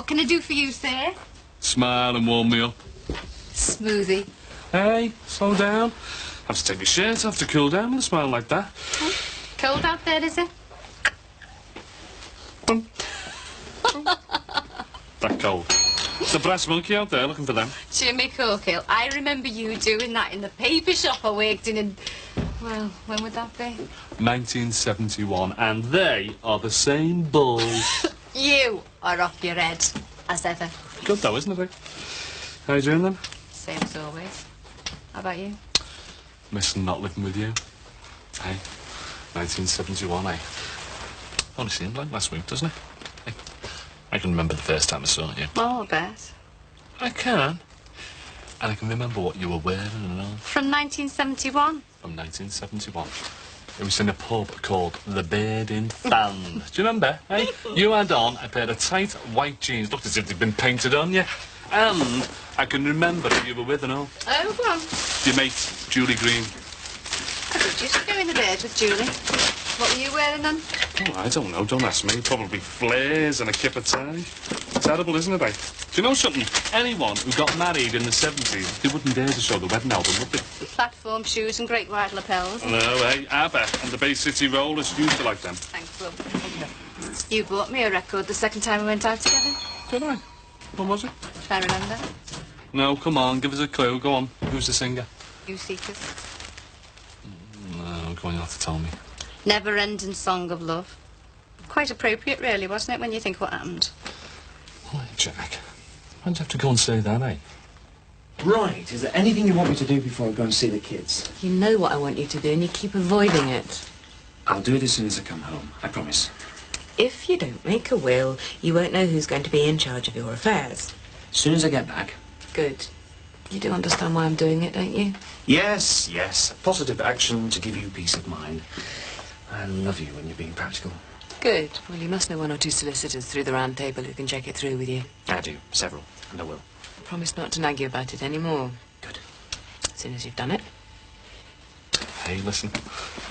can I do for you, sir? Smile and warm me up. Smoothie. Hey, slow down. Have to take your shirt off to cool down with a smile like that. Oh, cold out there, is it? That cold. It's the brass monkey out there looking for them. Jimmy Corkill, I remember you doing that in the paper shop I worked in, well, when would that be? 1971, and they are the same bulls. You are off your head, as ever. Good though, isn't it? How you doing then? Same as always. How about you? Missing not living with you. Hey, 1971, eh? Only seemed like last week, doesn't it? Hey, I can remember the first time I saw you. Oh, I bet. I can. And I can remember what you were wearing and all. From 1971? From 1971. It was in a pub called The Bird in Fan. Do you remember? Hey, you had on a pair of tight white jeans. Looked as if they'd been painted on you. And I can remember who you were with and all. Oh, well. Your mate, Julie Green. I did used to go in the bed with Julie. What were you wearing then? Oh, I don't know. Don't ask me. Probably flares and a kipper tie. Terrible, isn't it, eh? Do you know something? Anyone who got married in the 70s, they wouldn't dare to show the wedding album, would they? Platform shoes and great wide lapels. No, eh? ABBA and the Bay City Rollers used to like them. Thanks, love. You bought me a record the second time we went out together. Did I? What was it? Try and remember. No, come on. Give us a clue. Go on. Who's the singer? You Seekers. No, go on. You'll have to tell me. Never Ending Song of Love. Quite appropriate, really, wasn't it, when you think what happened? Why, Jack? Why'd you have to go and say that, eh? Right. Is there anything you want me to do before I go and see the kids? You know what I want you to do, and you keep avoiding it. I'll do it as soon as I come home. I promise. If you don't make a will, you won't know who's going to be in charge of your affairs. As soon as I get back. Good. You do understand why I'm doing it, don't you? Yes, yes. Positive action to give you peace of mind. I love you when you're being practical. Good. Well, you must know one or two solicitors through the round table who can check it through with you. I do. Several. And I will. I promise not to nag you about it anymore. Good. As soon as you've done it. Hey, listen.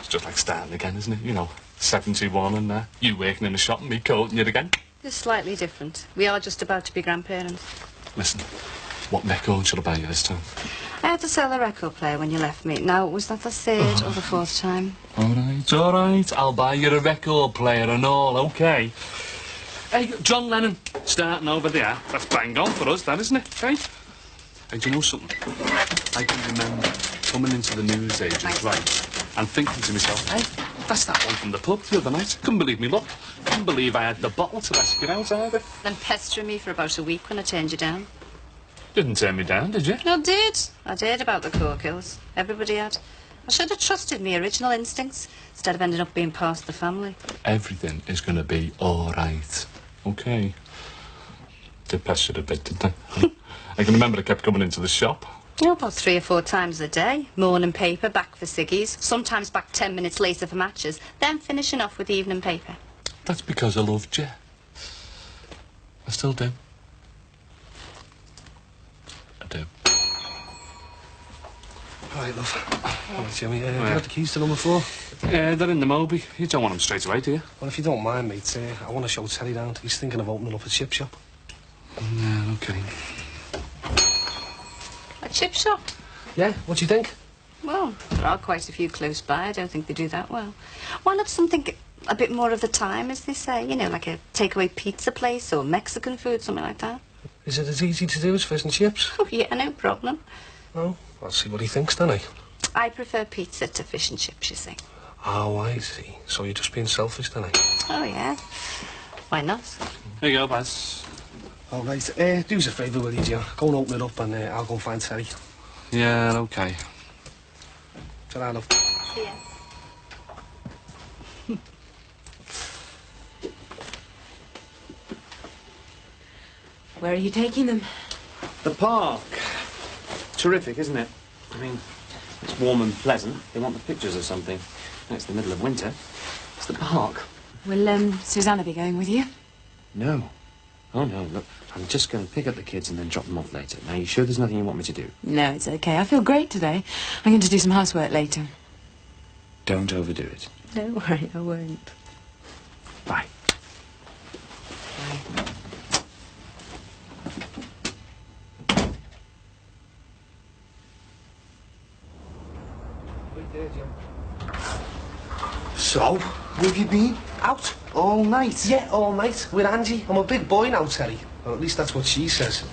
It's just like starting again, isn't it? You know, 71 and you working in a shop and me courting you again. Just slightly different. We are just about to be grandparents. Listen, what record shall I buy you this time? I had to sell the record player when you left me. Now, was that the third or the fourth time? All right. I'll buy you a record player and all, OK? Hey, John Lennon, starting over there. That's bang on for us, that, isn't it? Hey? Hey, do you know something? I can remember coming into the newsagents, right, and thinking to myself, hey, that's that one from the pub the other night. Couldn't believe me luck. Couldn't believe I had the bottle to ask it out either. Then pestering me for about a week when I turned you down. Didn't turn me down, did you? I did. I did about the Corkills. Everybody had. I should have trusted my original instincts instead of ending up being part of the family. Everything is going to be all right. OK. Did pester a bit, didn't I? I can remember I kept coming into the shop. Oh, about 3 or 4 times a day. Morning paper, back for ciggies. Sometimes back 10 minutes later for matches. Then finishing off with the evening paper. That's because I loved you. I still do. I do. All right, love. All right, Jimmy. You got the keys to number 4? They're in the Moby. You don't want them straight away, do you? Well, if you don't mind, mate, I want to show Terry round. He's thinking of opening up a chip shop. Yeah, OK. A chip shop? Yeah, what do you think? Well, there are quite a few close by. I don't think they do that well. Why not something a bit more of the time, as they say? You know, like a takeaway pizza place or Mexican food, something like that. Is it as easy to do as fish and chips? Oh, yeah, no problem. Oh, I'll see what he thinks, don't I? I prefer pizza to fish and chips, you see. Oh, I see. So you're just being selfish, don't I? Oh, yeah. Why not? Here you go, Baz. All right. Do us a favour, will you, Joe? Go and open it up and I'll go and find Terry. Yeah, OK. Ta-ra, love. See ya. Where are you taking them? The park. Terrific, isn't it? I mean, it's warm and pleasant. They want the pictures or something. It's the middle of winter. It's the park. Will, Susanna be going with you? No. Oh, no, look, I'm just going to pick up the kids and then drop them off later. Now, you sure there's nothing you want me to do? No, it's okay. I feel great today. I'm going to do some housework later. Don't overdo it. Don't worry, I won't. Bye. Bye. Right there, Jim. So, where have you been? Out? All night? Yeah, all night. With Angie. I'm a big boy now, Terry. Or at least that's what she says.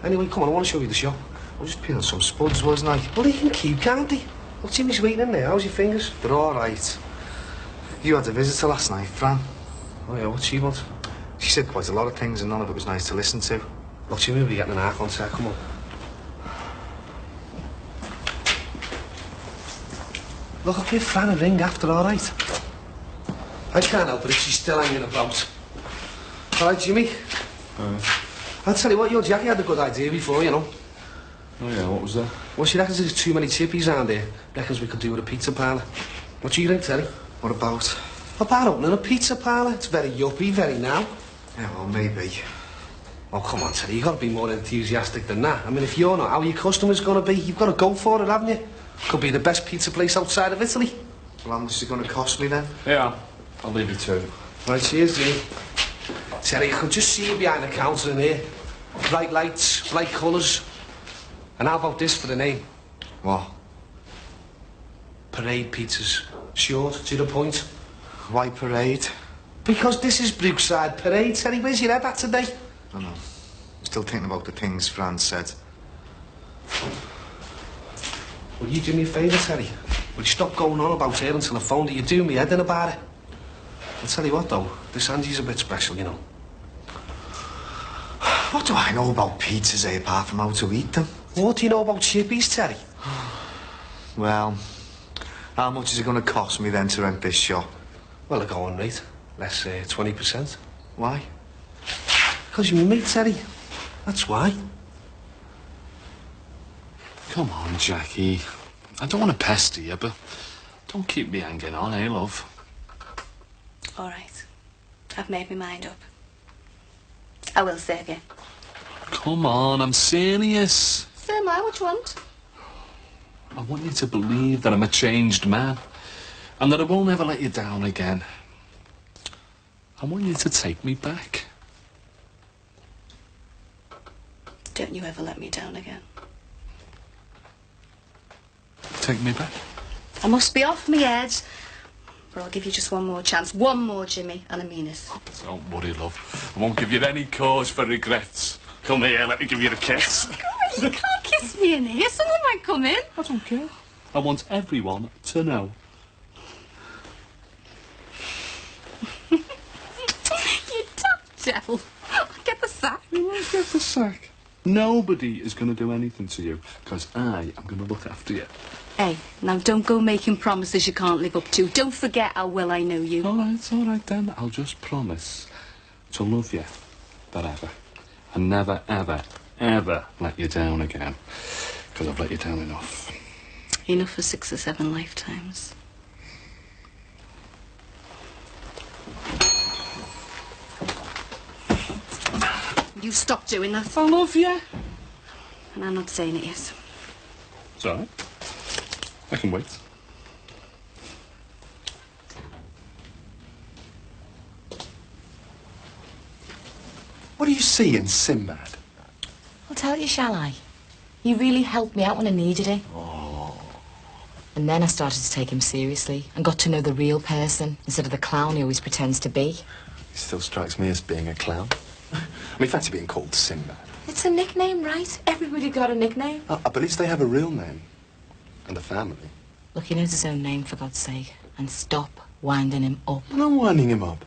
Anyway, come on, I want to show you the shop. I was just peeling some spuds, wasn't I? Well, he can keep, can't he? Well, Jimmy's waiting in there. How's your fingers? They're all right. You had a visitor last night, Fran. Oh, yeah, what's she want? She said quite a lot of things and none of it was nice to listen to. Look, Jimmy will be getting an arc on set. Come on. Look, I'll give Fran a ring after, all right? I can't help it if she's still hanging about. All right, Jimmy? I'll tell you what, your Jackie had a good idea before, you know. Oh, yeah, what was that? Well, she reckons there's too many chippies around here. Reckons we could do with a pizza parlour. What do you think, Terry? What about? About opening a pizza parlour. It's very yuppie, very now. Yeah, well, maybe. Oh, come on, Terry, you've got to be more enthusiastic than that. I mean, if you're not, how are your customers going to be? You've got to go for it, haven't you? Could be the best pizza place outside of Italy. Well, how much is it going to cost me then? Yeah, I'll leave you to it. Right, cheers, Jimmy. Terry, I could just see you behind the counter in here. Bright lights, bright colours. And how about this for the name? What? Parade Pizzas. Short, to the point. Why parade? Because this is Brookside Parade, Terry. Where's your head at today? I don't know. Still thinking about the things Fran said. Will you do me a favour, Terry? Will you stop going on about her until I phone that you do me head in about it? I'll tell you what, though. This Angie's a bit special, you know. What do I know about pizzas, eh, apart from how to eat them? What do you know about chippies, Terry? Well, how much is it going to cost me then to rent this shop? Well, a going rate. Let's say 20%. Why? Because you're my mate, Terry. That's why. Come on, Jackie. I don't want to pester you, but don't keep me hanging on, eh, love? All right. I've made my mind up. I will save you. Come on, I'm serious. So am I. What you want? I want you to believe that I'm a changed man and that I will never let you down again. I want you to take me back. Don't you ever let me down again. Take me back. I must be off my head. But I'll give you just one more chance. One more, Jimmy, and I mean it. Don't worry, love. I won't give you any cause for regrets. Come here, let me give you a kiss. You can't kiss me in here. Someone might come in. I don't care. I want everyone to know. You daft devil. I'll get the sack. You won't get the sack. Nobody is going to do anything to you, because I am going to look after you. Hey, now don't go making promises you can't live up to. Don't forget how well I know you. All right then. I'll just promise to love you forever. And never, ever, ever let you down again. Because I've let you down enough. Enough for 6 or 7 lifetimes. You stop doing that. I love you. And I'm not saying it yet. It's all right. I can wait. What do you see in Sinbad? I'll tell you, shall I? He really helped me out when I needed it. Oh. And then I started to take him seriously and got to know the real person instead of the clown he always pretends to be. He still strikes me as being a clown. I mean, fancy being called Sinbad. It's a nickname, right? Everybody got a nickname. But at least they have a real name. And a family. Look, he knows his own name, for God's sake. And stop winding him up. I'm not winding him up.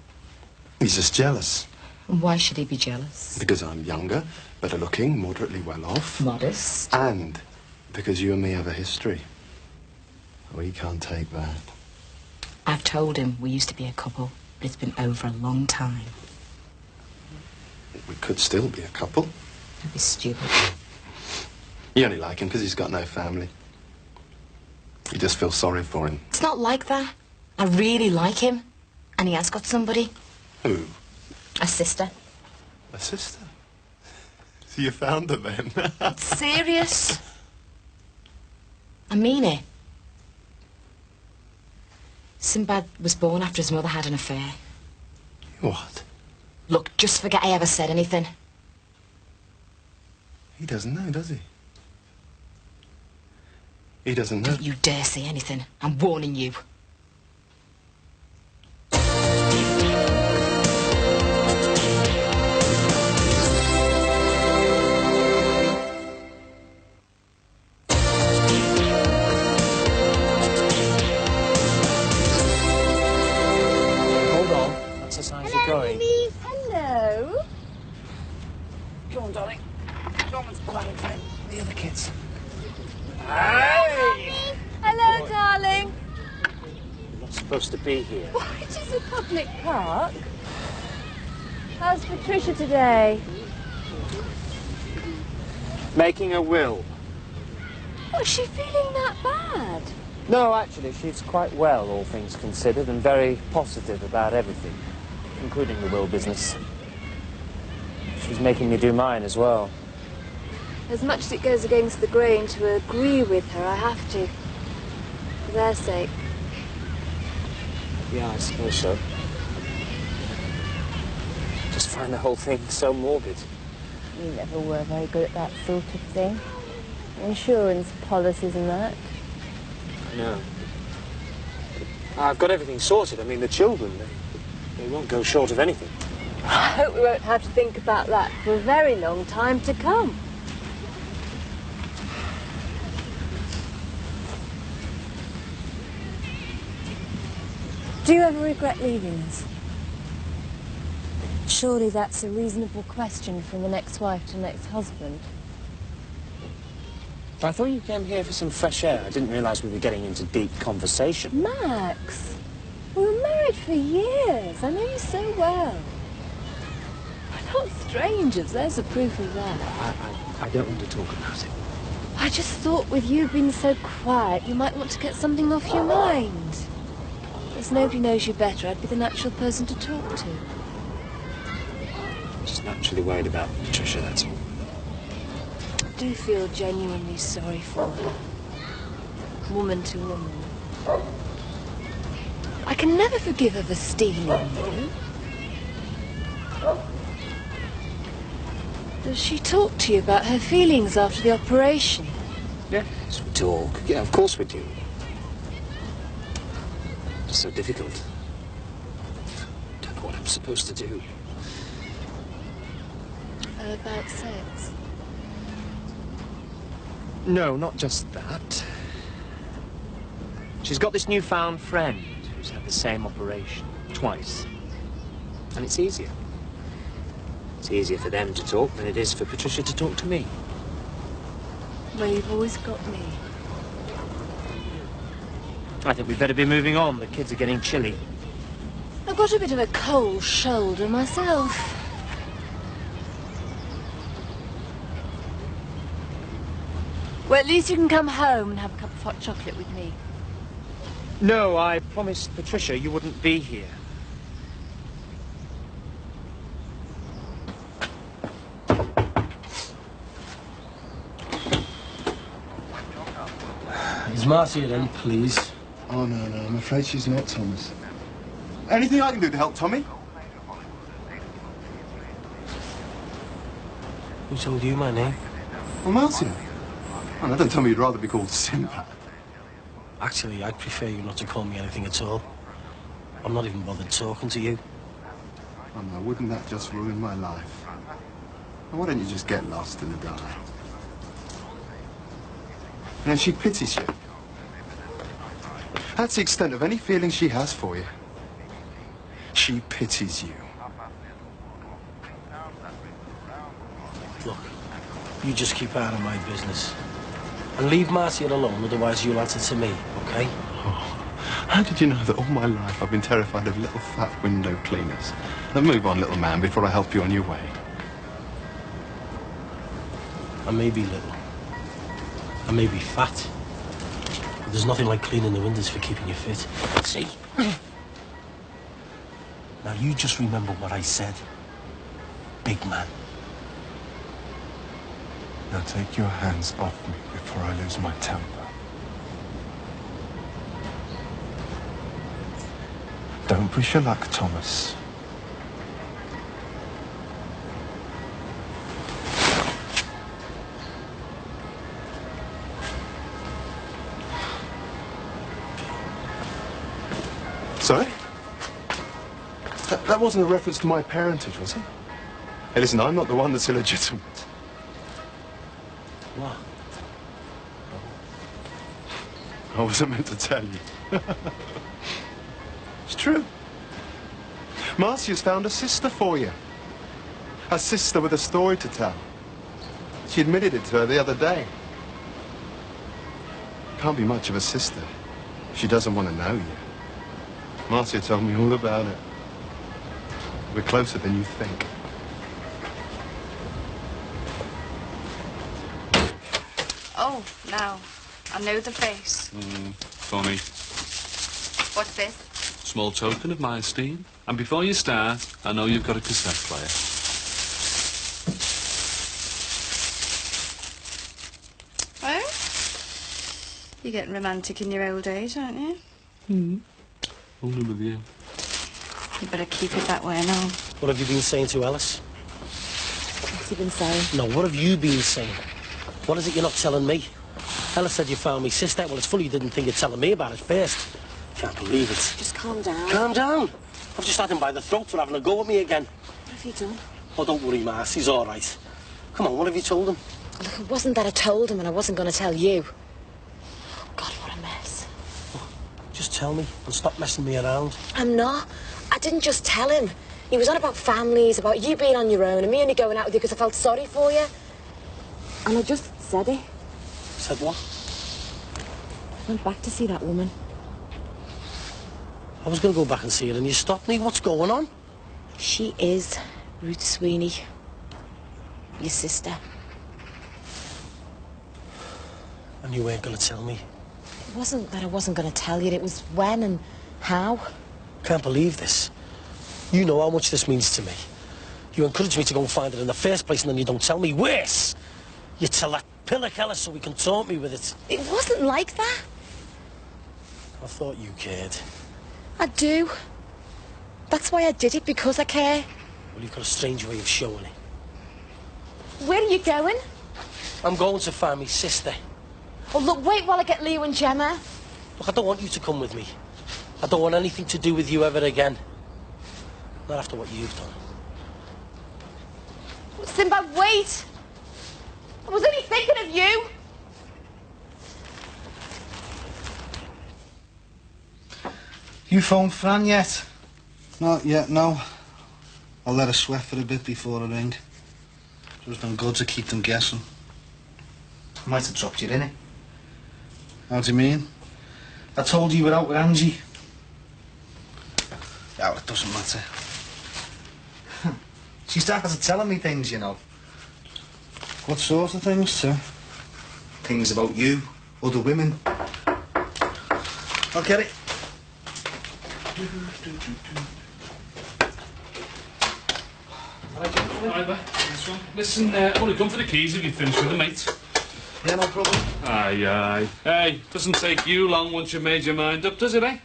He's just jealous. And why should he be jealous? Because I'm younger, better looking, moderately well off. Modest. And because you and me have a history. Oh, he can't take that. I've told him we used to be a couple, but it's been over a long time. We could still be a couple. Don't be stupid. You only like him because he's got no family. You just feel sorry for him. It's not like that. I really like him. And he has got somebody. Who? A sister. A sister? So you found her then? Serious? I mean it. Sinbad was born after his mother had an affair. What? Look, just forget I ever said anything. He doesn't know, does he? He doesn't know. Don't you dare say anything. I'm warning you. Hold on. That's the signs you're going. Hello. Come on, darling. Come on, quiet, friend. The other kids. Hello, darling. You're not supposed to be here. Why, it is a public park. How's Patricia today? Making a will. Oh, is she feeling that bad? No, actually, she's quite well, all things considered, and very positive about everything, including the will business. She's making me do mine as well. As much as it goes against the grain to agree with her, I have to. For their sake. Yeah, I suppose so. Just find the whole thing so morbid. You never were very good at that sort of thing. Insurance policies and that. I know. I've got everything sorted. I mean, the children, they won't go short of anything. I hope we won't have to think about that for a very long time to come. Do you ever regret leaving us? Surely that's a reasonable question from an ex-wife to an ex-husband. I thought you came here for some fresh air. I didn't realise we were getting into deep conversation. Max, we were married for years. I know you so well. We're not strangers. There's the proof of that. I don't want to talk about it. I just thought with you being so quiet, you might want to get something off your mind. As nobody knows you better, I'd be the natural person to talk to. Just naturally worried about Patricia, that's all. I do feel genuinely sorry for her. Woman to woman. I can never forgive her for stealing you. Does she talk to you about her feelings after the operation? Yes, we talk. Yeah, of course we do. It's so difficult. Don't know what I'm supposed to do. About sex? No, not just that. She's got this newfound friend who's had the same operation twice. And it's easier. It's easier for them to talk than it is for Patricia to talk to me. Well, you've always got me. I think we'd better be moving on. The kids are getting chilly. I've got a bit of a cold shoulder myself. Well, at least you can come home and have a cup of hot chocolate with me. No, I promised Patricia you wouldn't be here. Is Marcia in, please? Oh, no, I'm afraid she's not, Thomas. Anything I can do to help Tommy? Who told you my name? Well, Marcia. Oh, no, don't tell me you'd rather be called Sinbad. Actually, I'd prefer you not to call me anything at all. I'm not even bothered talking to you. Oh, no, wouldn't that just ruin my life? Well, why don't you just get lost in the dark? And she pities you. That's the extent of any feeling she has for you. She pities you. Look, you just keep out of my business. And leave Marcia alone, otherwise you'll answer to me, okay? Oh, how did you know that all my life I've been terrified of little fat window cleaners? Now move on, little man, before I help you on your way. I may be little. I may be fat. But there's nothing like cleaning the windows for keeping you fit. See? Now you just remember what I said. Big man. Now take your hands off me before I lose my temper. Don't push your luck, Thomas. Sorry? That wasn't a reference to my parentage, was it? Hey, listen, I'm not the one that's illegitimate. What? I wasn't meant to tell you. It's true. Marcia's found a sister for you. A sister with a story to tell. She admitted it to her the other day. Can't be much of a sister. She doesn't want to know you. Marcia told me all about it. We're closer than you think. Oh, now, I know the face. Funny. What's this? Small token of my esteem. And before you start, I know you've got a cassette player. Oh? You're getting romantic in your old age, aren't you? Only with you. You better keep it that way now. What have you been saying to Ellis? What's he been saying? No, what have you been saying? What is it you're not telling me? Ellis said you found me sister. Well, it's funny you didn't think of telling me about it first. Can't believe it. Just calm down. Calm down. I've just had him by the throat for having a go at me again. What have you done? Oh, don't worry, Mars. He's all right. Come on, what have you told him? Look, it wasn't that I told him and I wasn't going to tell you. Oh, God, what a mess. Just tell me and stop messing me around. I'm not. I didn't just tell him. He was on about families, about you being on your own and me only going out with you because I felt sorry for you. And I just said it. Said what? Went back to see that woman. I was going to go back and see her and you stopped me. What's going on? She is Ruth Sweeney. Your sister. And you weren't going to tell me. It wasn't that I wasn't going to tell you. It was when and how. Can't believe this. You know how much this means to me. You encouraged me to go and find it in the first place and then you don't tell me. Worse! You tell that pillock Ellis so he can taunt me with it. It wasn't like that. I thought you cared. I do. That's why I did it, because I care. Well, you've got a strange way of showing it. Where are you going? I'm going to find me sister. Oh, look, wait while I get Leo and Gemma. Look, I don't want you to come with me. I don't want anything to do with you ever again. Not after what you've done. Simba, wait! I was only thinking of you. You phoned Fran yet? Not yet, no. I'll let her sweat for a bit before I ring. It was done good to keep them guessing. I might have dropped you in it. How do you mean? I told you were out with Angie. Yeah, well, it doesn't matter. She started telling me things, you know. What sort of things, sir? Things about you, other women. I'll get it. Listen, I've only come for the keys if you finish with them, mate. Yeah, no problem. Aye, aye. Hey, doesn't take you long once you've made your mind up, does it, eh?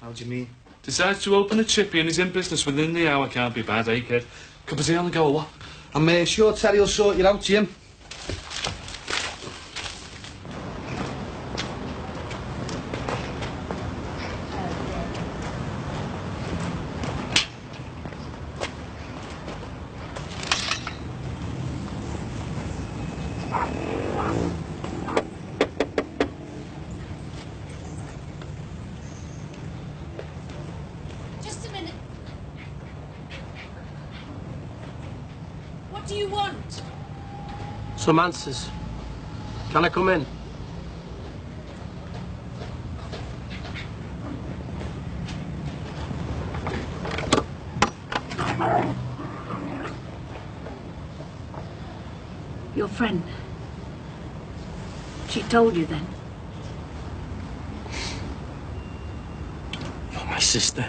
How do you mean? Decides to open a chippy and he's in business within the hour. Can't be bad, eh, kid? Cup of tea on the go, or what? I'm sure Terry will sort you out, Jim. Just a minute. What do you want? Some answers. Can I come in? Your friend. She told you then? You're my sister.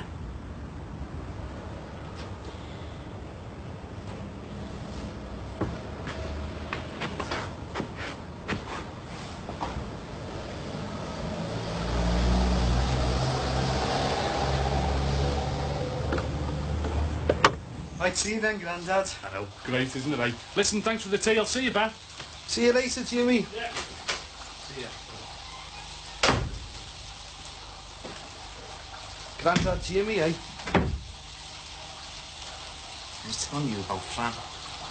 Right, see you then, Grandad. I know. Great, isn't it, eh? Listen, thanks for the tea. I'll see you back. See you later, Jimmy. Yeah. See ya. Grandad Jimmy, eh? I was telling you about Fran.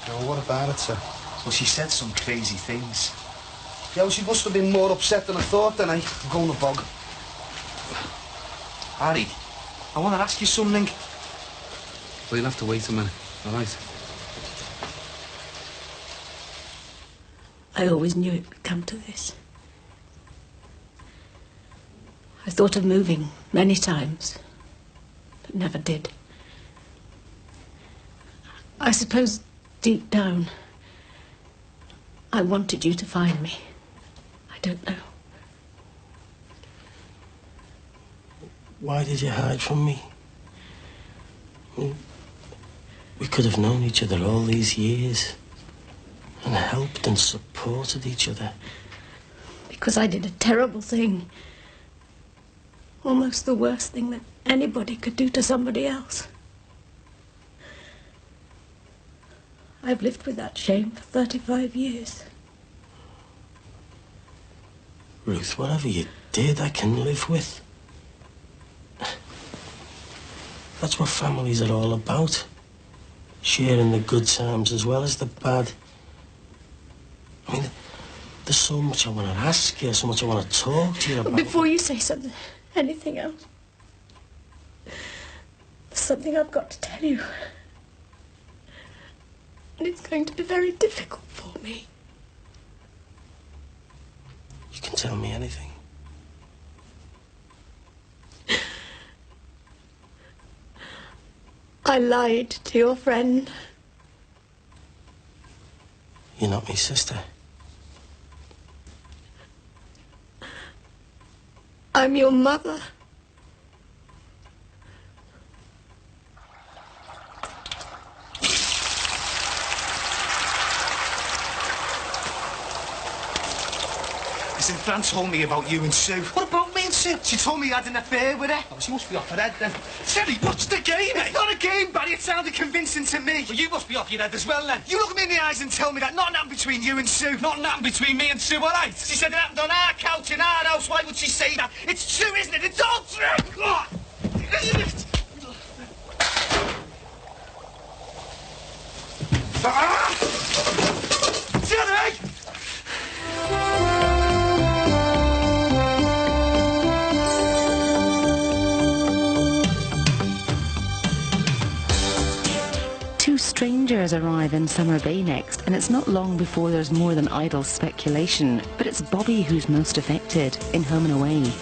Oh, what about it, sir? Well, she said some crazy things. Yeah, well, she must have been more upset than I thought, then, eh? I'm going to bog. Harry, I want to ask you something. Well, you'll have to wait a minute, all right? I always knew it would come to this. I thought of moving many times, but never did. I suppose deep down, I wanted you to find me. I don't know. Why did you hide from me? We could have known each other all these years and helped and supported each other. Because I did a terrible thing. Almost the worst thing that anybody could do to somebody else. I've lived with that shame for 35 years. Ruth, whatever you did, I can live with. That's what families are all about. Sharing the good times as well as the bad. I mean, there's so much I want to ask you, so much I want to talk to you about. Before you say something, anything else, there's something I've got to tell you. And it's going to be very difficult for me. You can tell me anything. I lied to your friend. You're not my sister. I'm your mother. Listen, Fran told me about you and Sue. What about me and Sue? She told me you had an affair with her. Oh, she must be off her head then. Terry, what's the game, eh? It's not a game, Barry. It sounded convincing to me. Well, you must be off your head as well, then. You look me in the eyes and tell me that nothing happened between you and Sue. Nothing happened between me and Sue, all right? She said it happened on our couch in our house. Why would she say that? It's true, isn't it? It's all true! Oh, isn't it? Ah! Terry! Two strangers arrive in Summer Bay next, and it's not long before there's more than idle speculation. But it's Bobby who's most affected in Home and Away.